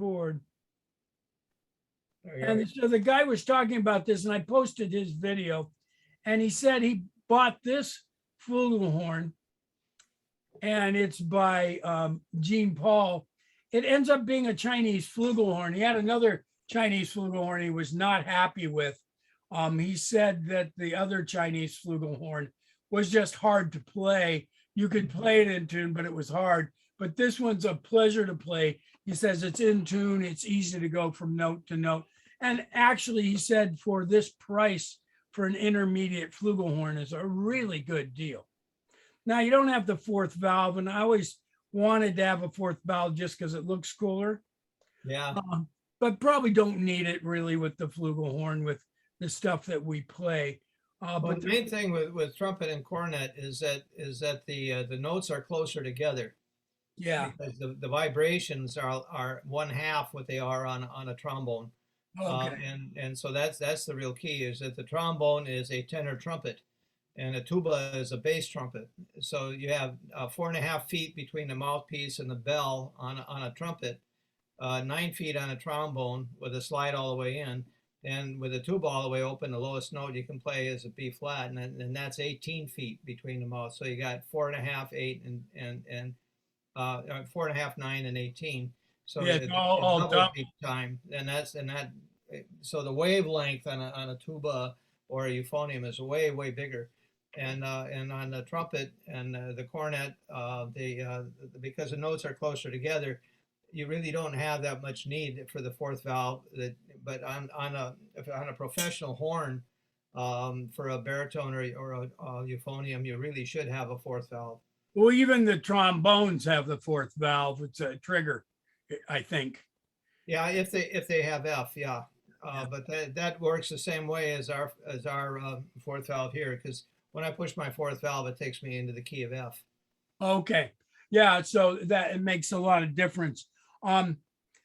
chord. There you And so the guy was talking about this, and I posted his video, and he said he bought this flugelhorn, and it's by Jean Paul. It ends up being a Chinese flugelhorn. He had another Chinese flugelhorn he was not happy with. He said that the other Chinese flugelhorn was just hard to play. You could play it in tune, but it was hard. But this one's a pleasure to play. He says it's in tune. It's easy to go from note to note. And actually, he said for this price for an intermediate flugelhorn is a really good deal. Now, you don't have the fourth valve, and I always wanted to have a fourth valve just because it looks cooler. Yeah. But probably don't need it really with the flugelhorn with the stuff that we play. Well, But the main thing with trumpet and cornet is that the notes are closer together. yeah, Because the vibrations are one half what they are on a trombone. okay, And so that's the real key, is that the trombone is a tenor trumpet and a tuba is a bass trumpet. So you have 4.5 feet between the mouthpiece and the bell on a trumpet, 9 feet on a trombone with a slide all the way in. And with a tuba all the way open, the lowest note you can play is a B flat, and that's 18 feet between the mouths. So you got 4.5, 8, and 4.5, 9, and 18. So yeah, it all doubles done. each time, and that. So the wavelength on a tuba or a euphonium is way bigger, and on the trumpet and the cornet, because the notes are closer together, you really don't have that much need for the fourth valve. But on a professional horn, for a baritone or a euphonium, you really should have a fourth valve. Well, even the trombones have the fourth valve. It's a trigger, I think. Yeah, if they have F, yeah. But that works the same way as our fourth valve here, because when I push my fourth valve, it takes me into the key of F. Okay. Yeah, so that it makes a lot of difference.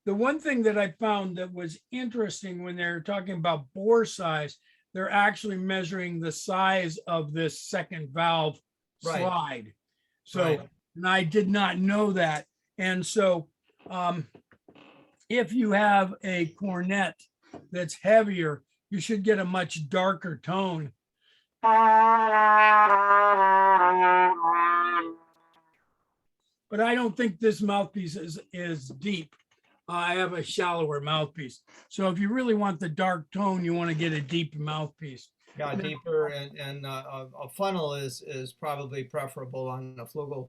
The one thing that I found that was interesting when they're talking about bore size, they're actually measuring the size of this second valve Right. slide. So, Right. and I did not know that. And so, if you have a cornet that's heavier, you should get a much darker tone. But I don't think this mouthpiece is deep. I have a shallower mouthpiece. So if you really want the dark tone, you want to get a deep mouthpiece. Yeah, deeper, and a funnel is probably preferable on the flugel.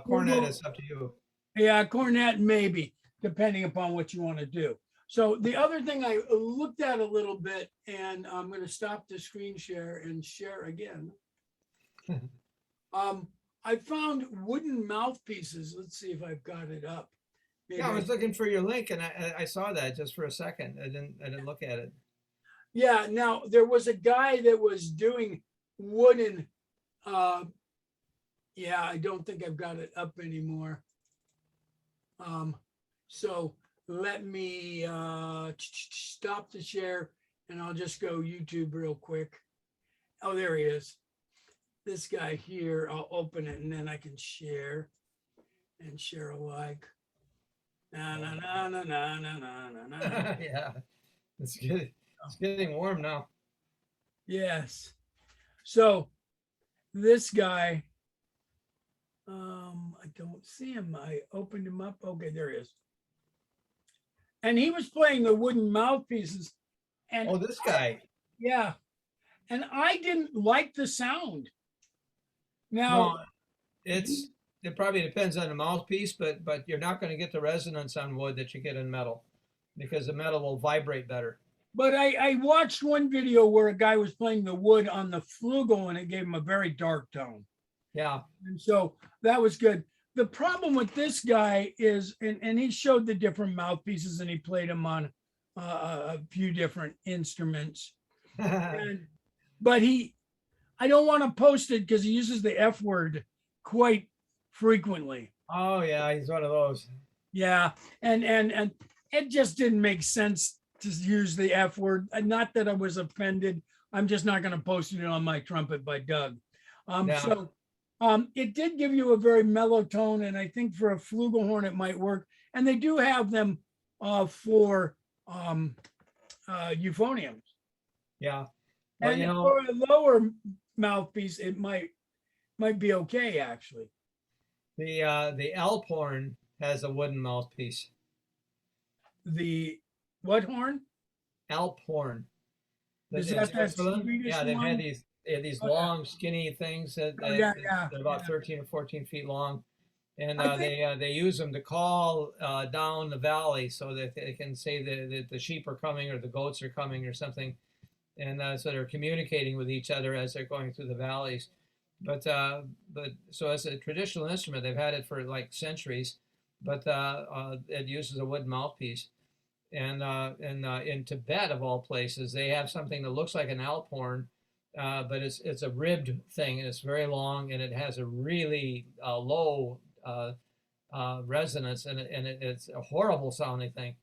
Cornet is up to you. Yeah, cornet maybe, depending upon what you want to do. So the other thing I looked at a little bit, and I'm going to stop the screen share and share again. I found wooden mouthpieces. Let's see if I've got it up. Maybe Yeah, I was looking for your link, and I saw that just for a second. I didn't look at it. Yeah, now there was a guy that was doing wooden. Yeah, I don't think I've got it up anymore. So let me stop the share, and I'll just go YouTube real quick. Oh, there he is. This guy here, I'll open it and then I can share and share alike. Na na na na na na na na. Yeah, it's good. It's getting warm now. Yes. So this guy, I don't see him. I opened him up. Okay, there he is. And he was playing the wooden mouthpieces. And Oh, this guy. yeah. And I didn't like the sound. Now, No, it probably depends on the mouthpiece, but you're not going to get the resonance on wood that you get in metal, because the metal will vibrate better. but I watched one video where a guy was playing the wood on the flugel and it gave him a very dark tone. Yeah. And so that was good. The problem with this guy is, and he showed the different mouthpieces and he played them on a few different instruments. But I don't want to post it because he uses the F word quite frequently. Oh yeah, he's one of those. Yeah, and it just didn't make sense to use the F word. Not that I was offended. I'm just not going to post it on my trumpet by Doug. So it did give you a very mellow tone, and I think for a flugelhorn it might work. And they do have them for euphoniums. Yeah. Well, And you know, for a lower mouthpiece, it might be okay actually. the elk horn has a wooden mouthpiece. The what horn? Elk horn. Is In that Switzerland, Swedish yeah, one? they have these Oh yeah. long, skinny things Oh yeah, yeah, they're about 13 or 14 feet long, and I think they use them to call down the valley so that they can say that the sheep are coming or the goats are coming or something, and so they're communicating with each other as they're going through the valleys. But so as a traditional instrument, they've had it for like centuries, but it uses a wooden mouthpiece. And in Tibet, of all places, they have something that looks like an alp horn, but it's a ribbed thing, and it's very long, and it has a really low resonance, and it's a horrible sounding thing.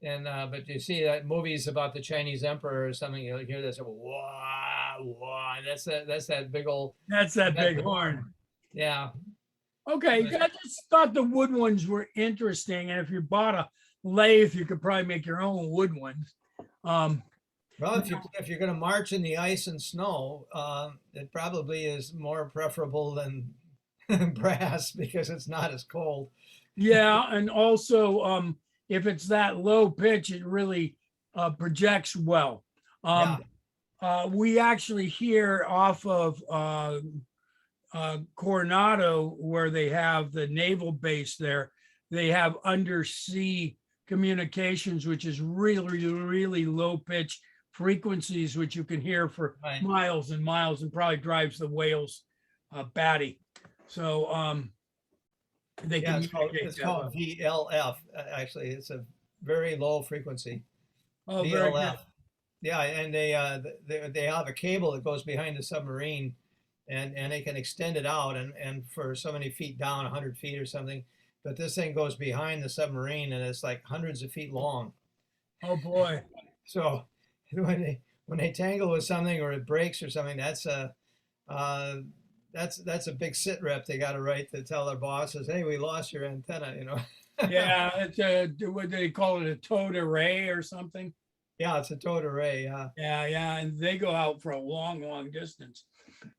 And but you see that movies about the Chinese emperor or something, you'll hear this wah wah. That's that big old that's that big Tibetan horn. Yeah. Okay, But, I just thought the wood ones were interesting, and if you bought a lathe, you could probably make your own wood ones. Um, well, if you're going to march in the ice and snow, it probably is more preferable than brass because it's not as cold. yeah, and also if it's that low pitch, it really projects well. Yeah. We actually hear off of Coronado, where they have the naval base there, they have undersea communications, which is really, really low pitch frequencies, which you can hear for Right. miles and miles and probably drives the whales batty. So they Yeah, communicate it's that called well. VLF. Actually, it's a very low frequency. Oh, very good. VLF. Yeah, and they have a cable that goes behind the submarine, and they can extend it out and for so many feet down, 100 feet or something. But this thing goes behind the submarine, and it's like hundreds of feet long. Oh boy. So when they tangle with something or it breaks or something, that's a big sit rep they got to write to tell their bosses, hey, we lost your antenna, you know. Yeah, it's a, what do they call it, a towed array or something? Yeah, it's a towed array. Yeah. Yeah, yeah, and they go out for a long, long distance.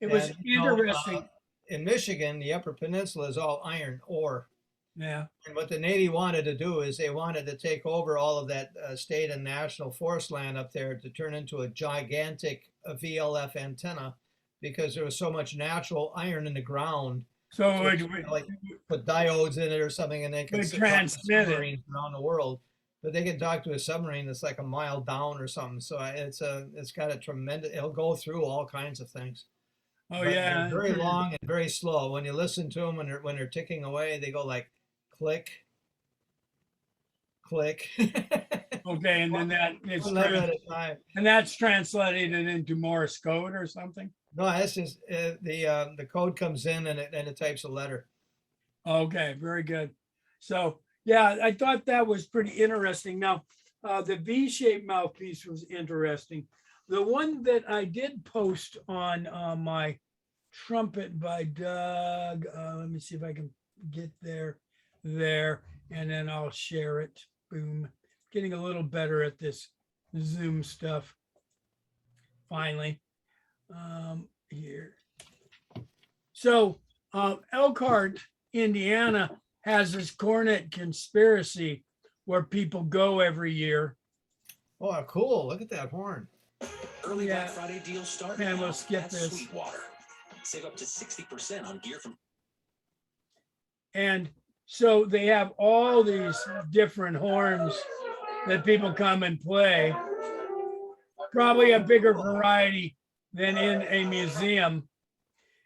It was And interesting. in Michigan, the Upper Peninsula is all iron ore. Yeah. And what the Navy wanted to do is they wanted to take over all of that state and national forest land up there to turn into a gigantic VLF antenna because there was so much natural iron in the ground. So So it like put diodes in it or something, and they can would sit on transmit it. submarines around the world. But they can talk to a submarine that's like a mile down or something. So it's got a tremendous. It'll go through all kinds of things. Oh But yeah. they're very long and very slow. When you listen to them, when they're ticking away, they go like click, click. Okay, and then that is One letter at a time. and that's translated into Morse code or something. No, that's just the code comes in and it types a letter. Okay, very good. So yeah, I thought that was pretty interesting. Now, the V-shaped mouthpiece was interesting. The one that I did post on my trumpet by Doug. Let me see if I can get there, and then I'll share it. Boom. Getting a little better at this Zoom stuff. Finally, here. So Elkhart, Indiana has this cornet conspiracy where people go every year. Oh, cool. Look at that horn. Early Black Friday deals start and now we'll skip at this. Sweetwater. Save up to 60% on gear from. And so they have all these different horns that people come and play. Probably a bigger variety than in a museum.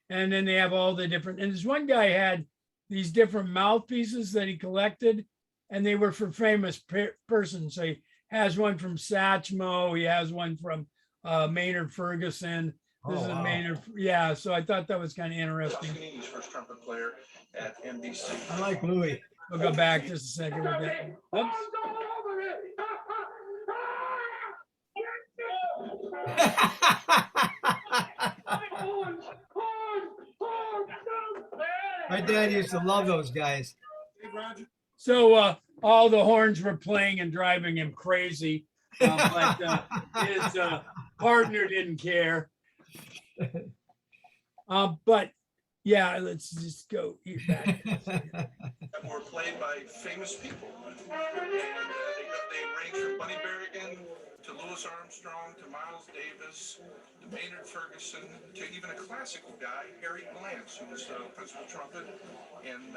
And then they have all the different, and this one guy had these different mouthpieces that he collected, and they were for famous persons. So he has one from Satchmo, he has one from Maynard Ferguson. This is a Maynard, yeah. So I thought that was kind of interesting. First trumpet player at NBC. I like Louis. We'll go back just a second. We'll get, oops. My dad used to love those guys. So all the horns were playing and driving him crazy. But his partner didn't care. But yeah, let's just go back. That were played by famous people. And they range from Bunny Berrigan to Louis Armstrong to Miles Davis to Maynard Ferguson to even a classical guy, Harry Glantz, who was principal trumpet in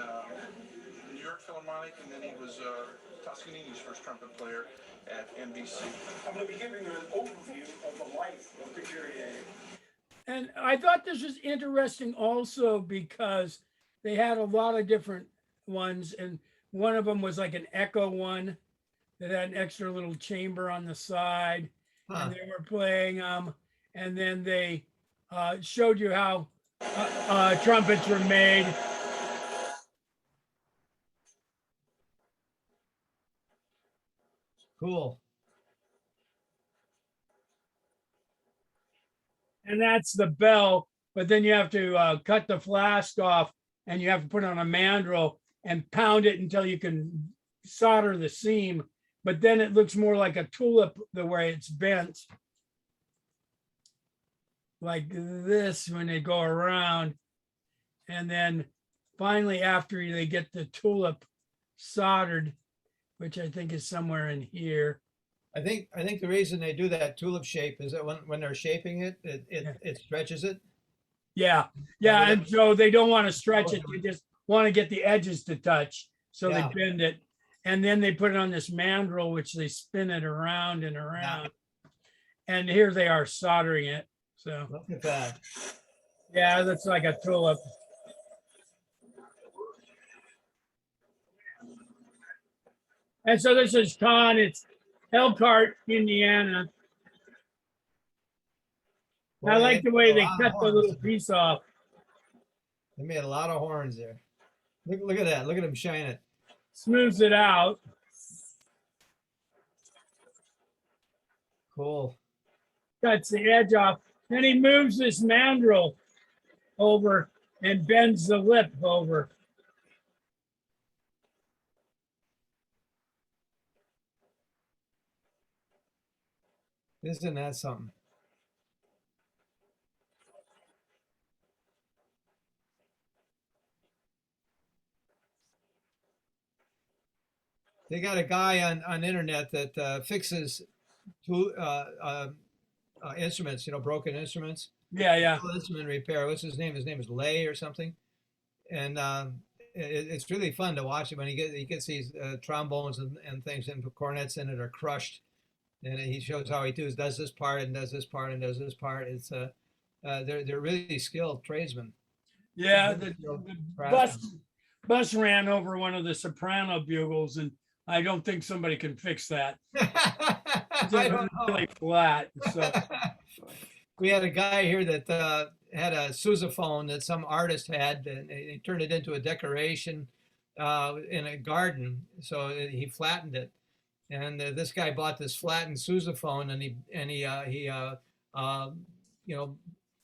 New York Philharmonic, and then he was Toscanini's first trumpet player at NBC. I'm going to be giving you an overview of the life of Couturier. And I thought this was interesting also because they had a lot of different ones, and one of them was like an echo one that had an extra little chamber on the side, and they were playing and then they showed you how trumpets were made. Cool. And that's the bell, but then you have to cut the flask off and you have to put on a mandrel and pound it until you can solder the seam. But then it looks more like a tulip the way it's bent. Like this when they go around. And then finally, after they get the tulip soldered, which I think is somewhere in here. I think the reason they do that tulip shape is that when they're shaping it, it stretches it. Yeah, yeah, and so they don't want to stretch it. They just want to get the edges to touch, so they bend it, and then they put it on this mandrel, which they spin it around and around. And here they are soldering it. So look at that. Yeah, that's like a tulip. And so this is Con. It's Elkhart, Indiana. Boy, I like the way they cut the horns. little piece off. They made a lot of horns there. Look at that. Look at him shine it. Smooths it out. Cool. Cuts the edge off. Then he moves this mandrel over and bends the lip over. Isn't that something? They got a guy on internet that fixes instruments, broken instruments. Yeah. Instrument repair. What's his name? His name is Lay or something. And it's really fun to watch it when he gets these trombones and things and cornets in it are crushed. And he shows how he does this part and does this part and does this part. It's they're really skilled tradesmen. Yeah, the bus ran over one of the soprano bugles, and I don't think somebody can fix that. It's really flat. So. We had a guy here that had a sousaphone that some artist had, and he turned it into a decoration in a garden. So he flattened it, and this guy bought this flattened sousaphone, and he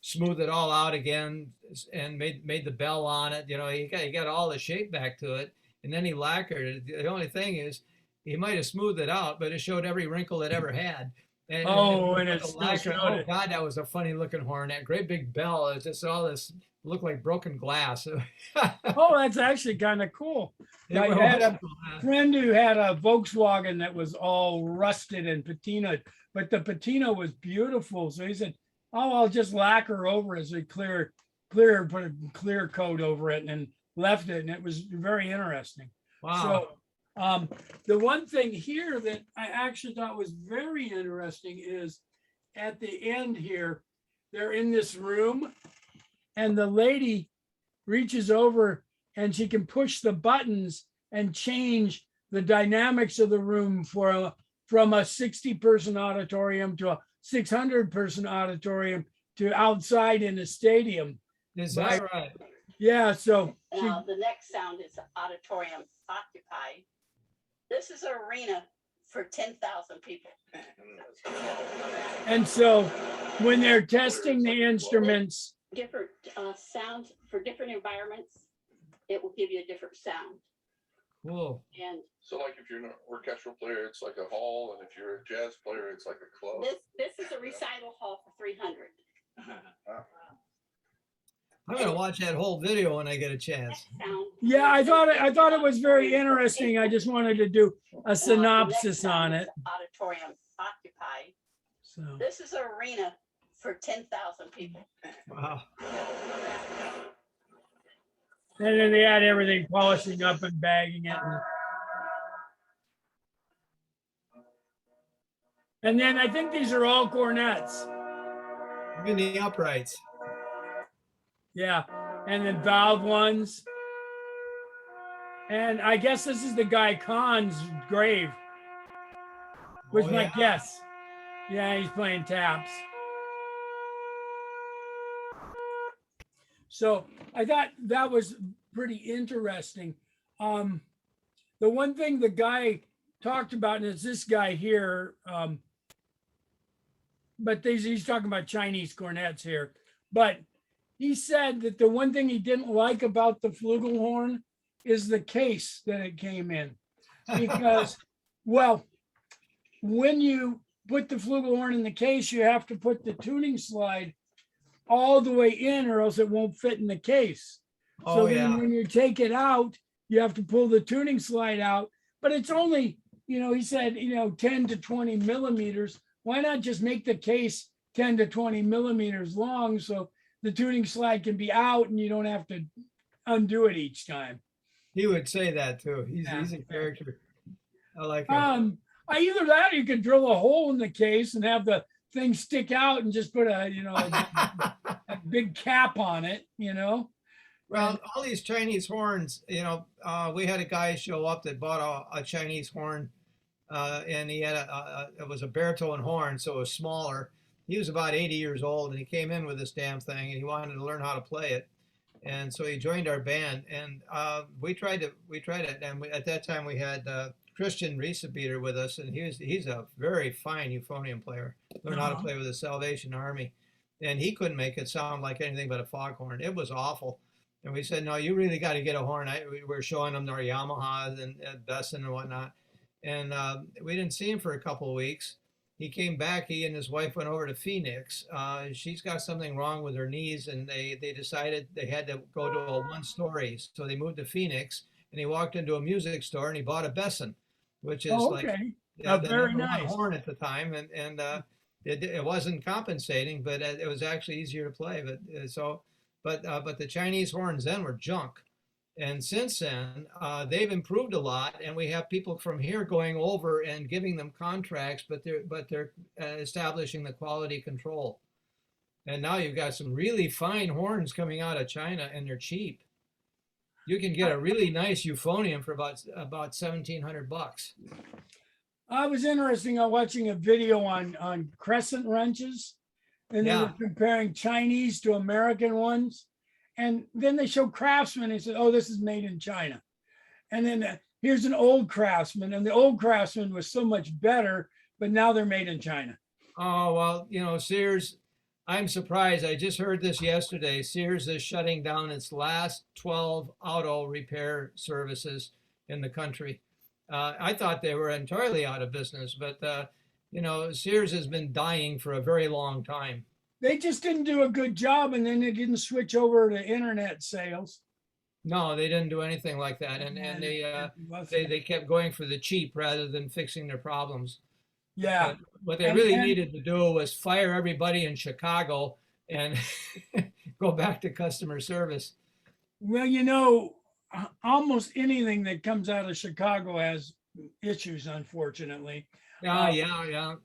smoothed it all out again and made the bell on it. He got all the shape back to it, and then he lacquered it. The only thing is, he might have smoothed it out, but it showed every wrinkle it ever had. And it's still showed it. God, that was a funny looking horn. That great big bell. It's just all this looked like broken glass. Oh, that's actually kind of cool. I had a friend who had a Volkswagen that was all rusted and patinaed, but the patina was beautiful. So he said, "Oh, I'll just lacquer over as a put a clear coat over it," and left it, and it was very interesting. Wow. So the one thing here that I actually thought was very interesting is at the end here, they're in this room and the lady reaches over and she can push the buttons and change the dynamics of the room from a 60-person auditorium to a 600-person auditorium to outside in a stadium. Is that right? Yeah, so. Now, the next sound is auditorium occupied. This is an arena for 10,000 people. And so when they're testing the instruments. Different sounds for different environments, it will give you a different sound. Cool. And So like if you're an orchestral player, it's like a hall, and if you're a jazz player, it's like a club. this is a recital hall for 300. I'm gonna watch that whole video when I get a chance. Sound. Yeah, I thought it was very interesting. I just wanted to do a synopsis on it. Auditorium occupied. So, This is an arena for 10,000 people. Wow. and then they had everything polishing up and bagging it. And then I think these are all cornets. Even the uprights. Yeah, and then valve ones. And I guess this is the guy Khan's grave, was Oh, my yeah. guess. Yeah, he's playing taps. So I thought that was pretty interesting. The one thing the guy talked about, and it's this guy here, but he's talking about Chinese cornets here. But he said that the one thing he didn't like about the flugelhorn is the case that it came in. Because, well, when you put the flugelhorn in the case, you have to put the tuning slide all the way in or else it won't fit in the case. So Oh, then yeah. when you take it out, you have to pull the tuning slide out, but it's only, he said, 10 to 20 millimeters. Why not just make the case 10 to 20 millimeters long so the tuning slide can be out and you don't have to undo it each time? He would say that too. He's Yeah. a character. I like him. Either that or you could drill a hole in the case and have the thing stick out and just put a big cap on it, Well, all these Chinese horns, we had a guy show up that bought a Chinese horn, and he had it was a baritone horn, so it was smaller. He was about 80 years old, and he came in with this damn thing, and he wanted to learn how to play it, and so he joined our band, and we tried it, and at that time we had Christian Riesebeater with us, and he's a very fine euphonium player. Learned how to play with the Salvation Army, and he couldn't make it sound like anything but a foghorn. It was awful. And we said, no, you really got to get a horn. We were showing them our Yamahas and Besson and whatnot. And we didn't see him for a couple of weeks. He came back. He and his wife went over to Phoenix. She's got something wrong with her knees, and they decided they had to go to a one-story. So they moved to Phoenix, and he walked into a music store, and he bought a Besson, which is okay. the Very number one nice. horn at the time. And it wasn't compensating, but it was actually easier to play. But the Chinese horns then were junk. And since then, they've improved a lot, and we have people from here going over and giving them contracts, but they're establishing the quality control. And now you've got some really fine horns coming out of China, and they're cheap. You can get a really nice euphonium for about $1,700. I was interested in watching a video on crescent wrenches, and they were comparing Chinese to American ones. And then they show Craftsman and said, oh, this is made in China. And then here's an old Craftsman, and the old Craftsman was so much better, but now they're made in China. Oh, well, Sears, I'm surprised. I just heard this yesterday. Sears is shutting down its last 12 auto repair services in the country. I thought they were entirely out of business, but, Sears has been dying for a very long time. They just didn't do a good job, and then they didn't switch over to internet sales. No, they didn't do anything like that, and they kept going for the cheap rather than fixing their problems. Yeah. But what they really needed to do was fire everybody in Chicago and go back to customer service. Well, almost anything that comes out of Chicago has issues, unfortunately. Yeah.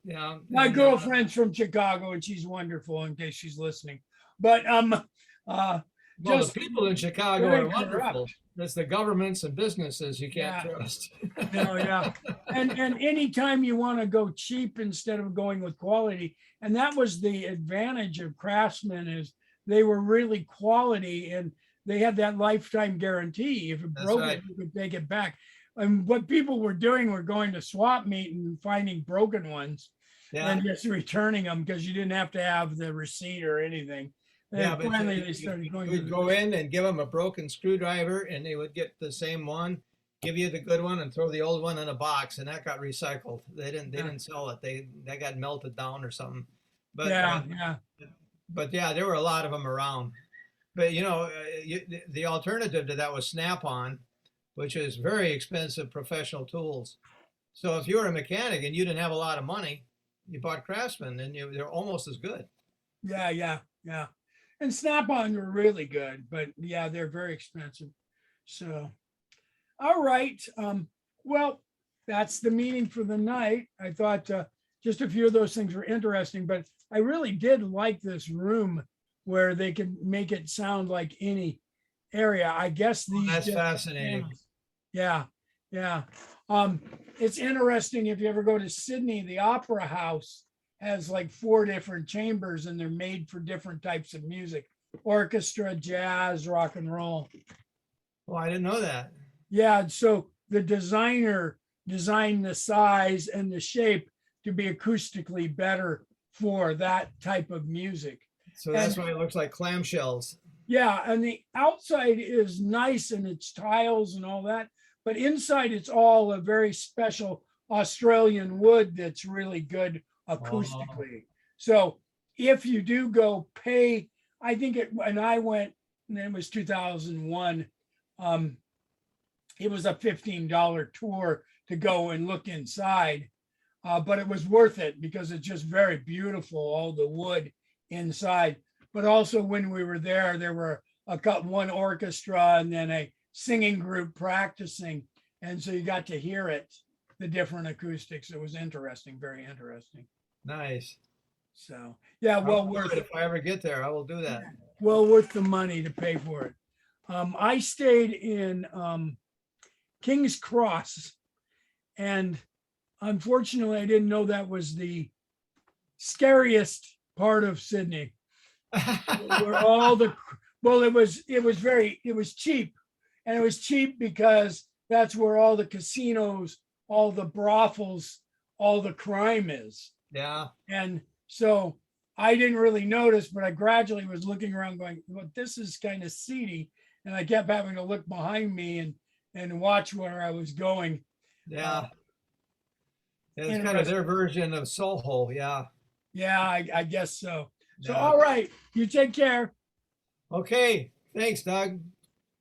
My girlfriend's from Chicago, and she's wonderful, in case she's listening. But the people in Chicago are wonderful. Corrupt. It's the governments and businesses you can't trust. And anytime you want to go cheap instead of going with quality, and that was the advantage of Craftsman, is they were really quality, and they had that lifetime guarantee. If it broke, you could take it back. And what people were doing were going to swap meet and finding broken ones and just returning them because you didn't have to have the receipt or anything. And but finally they started going. We'd go in and give them a broken screwdriver, and they would get the same one, give you the good one and throw the old one in a box, and that got recycled. They Yeah. didn't sell it. That got melted down or something. But Yeah, yeah. but yeah, there were a lot of them around. But the alternative to that was Snap-on, which is very expensive professional tools. So if you were a mechanic and you didn't have a lot of money, you bought Craftsman, and they're almost as good. Yeah, yeah, yeah. And Snap-on were really good, but yeah, they're very expensive. So, all right. Well, that's the meeting for the night. I thought just a few of those things were interesting, but I really did like this room where they could make it sound like any area. I guess these That's just- fascinating. Yeah, yeah. It's interesting if you ever go to Sydney, the Opera House has like 4 different chambers and they're made for different types of music, orchestra, jazz, rock and roll. Oh, I didn't know that. Yeah, so the designer designed the size and the shape to be acoustically better for that type of music. So that's why it looks like clamshells. Yeah, and the outside is nice and it's tiles and all that, but inside it's all a very special Australian wood that's really good acoustically. So if you do go pay, I think it, when I went, and it was 2001, it was a $15 tour to go and look inside. But it was worth it because it's just very beautiful, all the wood inside. But also when we were there were one orchestra and then a singing group practicing. And so you got to hear it, the different acoustics. It was interesting, very interesting. Nice. So yeah, well worth it. If I ever get there, I will do that. Well worth the money to pay for it. I stayed in King's Cross, and unfortunately, I didn't know that was the scariest part of Sydney. Where all the it was cheap, and it was cheap because that's where all the casinos, all the brothels, all the crime is. Yeah. And so I didn't really notice, but I gradually was looking around going, well, this is kind of seedy. And I kept having to look behind me and watch where I was going. Yeah. It's kind of their version of Soho. Yeah. Yeah, I guess so. So, Yeah. all right. You take care. Okay. Thanks, Doug.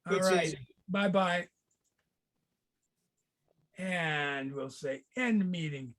All Good seeing right. you. Bye-bye. And we'll say end meeting.